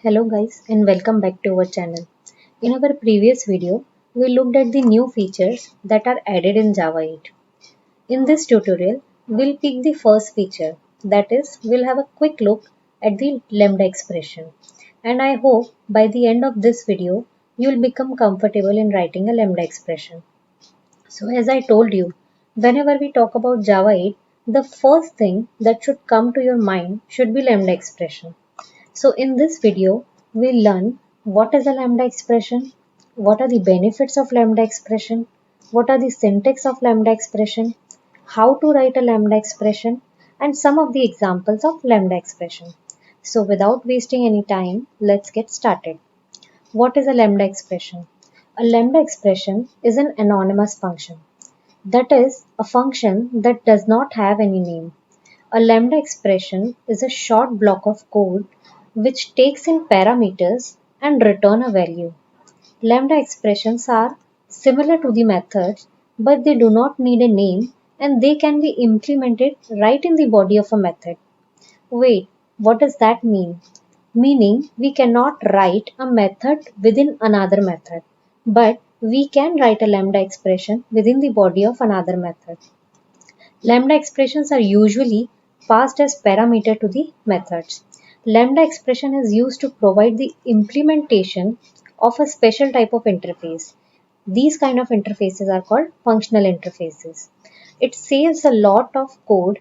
Hello guys and welcome back to our channel. In our previous video, we looked at the new features that are added in Java 8. In this tutorial, we'll pick the first feature, that is, we'll have a quick look at the Lambda expression. And I hope by the end of this video, you'll become comfortable in writing a Lambda expression. So as I told you, whenever we talk about Java 8, the first thing that should come to your mind should be Lambda expression. So in this video, we'll learn what is a Lambda expression, what are the benefits of Lambda expression, what are the syntax of Lambda expression, how to write a Lambda expression, and some of the examples of Lambda expression. So without wasting any time, let's get started. What is a Lambda expression? A Lambda expression is an anonymous function. That is, a function that does not have any name. A Lambda expression is a short block of code which takes in parameters and return a value. Lambda expressions are similar to the methods, but they do not need a name and they can be implemented right in the body of a method. Wait, what does that mean? Meaning we cannot write a method within another method, but we can write a Lambda expression within the body of another method. Lambda expressions are usually passed as parameter to the methods. Lambda expression is used to provide the implementation of a special type of interface. These kind of interfaces are called functional interfaces. It saves a lot of code.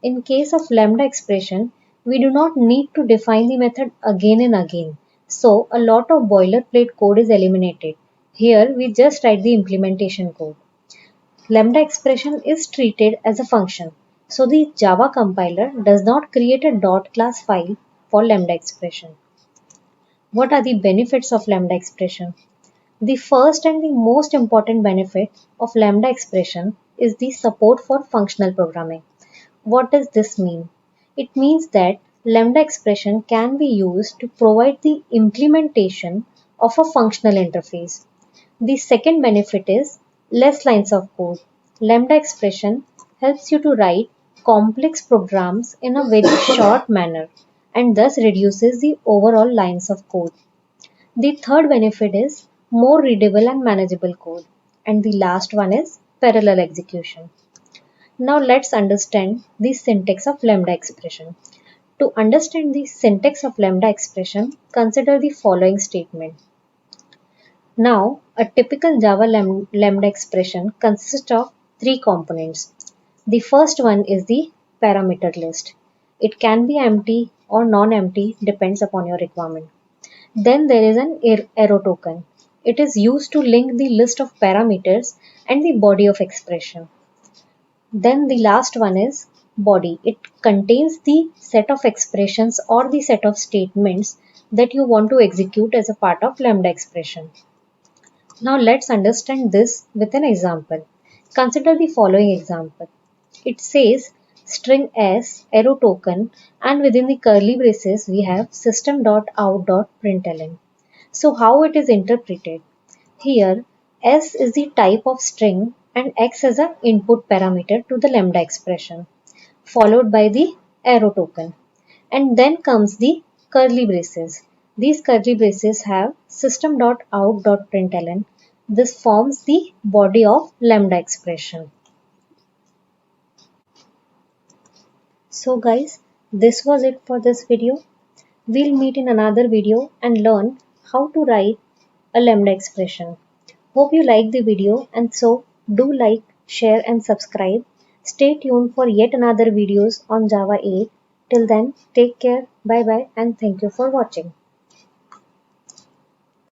In case of Lambda expression, we do not need to define the method again and again. So a lot of boilerplate code is eliminated. Here we just write the implementation code. Lambda expression is treated as a function. So the Java compiler does not create a .class file for Lambda expression. What are the benefits of Lambda expression? The first and the most important benefit of Lambda expression is the support for functional programming. What does this mean? It means that Lambda expression can be used to provide the implementation of a functional interface. The second benefit is less lines of code. Lambda expression helps you to write complex programs in a very short manner and thus reduces the overall lines of code. The third benefit is more readable and manageable code. And the last one is parallel execution. Now let's understand the syntax of Lambda expression. To understand the syntax of Lambda expression, consider the following statement. Now, a typical Java Lambda expression consists of three components. The first one is the parameter list. It can be empty or non-empty, depends upon your requirement. Then there is an arrow token. It is used to link the list of parameters and the body of expression. Then the last one is body. It contains the set of expressions or the set of statements that you want to execute as a part of Lambda expression. Now let's understand this with an example. Consider the following example. It says string s arrow token and within the curly braces we have system.out.println. So how it is interpreted? Here s is the type of string and x is an input parameter to the Lambda expression, followed by the arrow token. And then comes the curly braces. These curly braces have system.out.println. This forms the body of Lambda expression. So guys, this was it for this video. We'll meet in another video and learn how to write a Lambda expression. Hope you liked the video and so do like, share and subscribe. Stay tuned for yet another videos on Java 8. Till then, take care, bye bye and thank you for watching.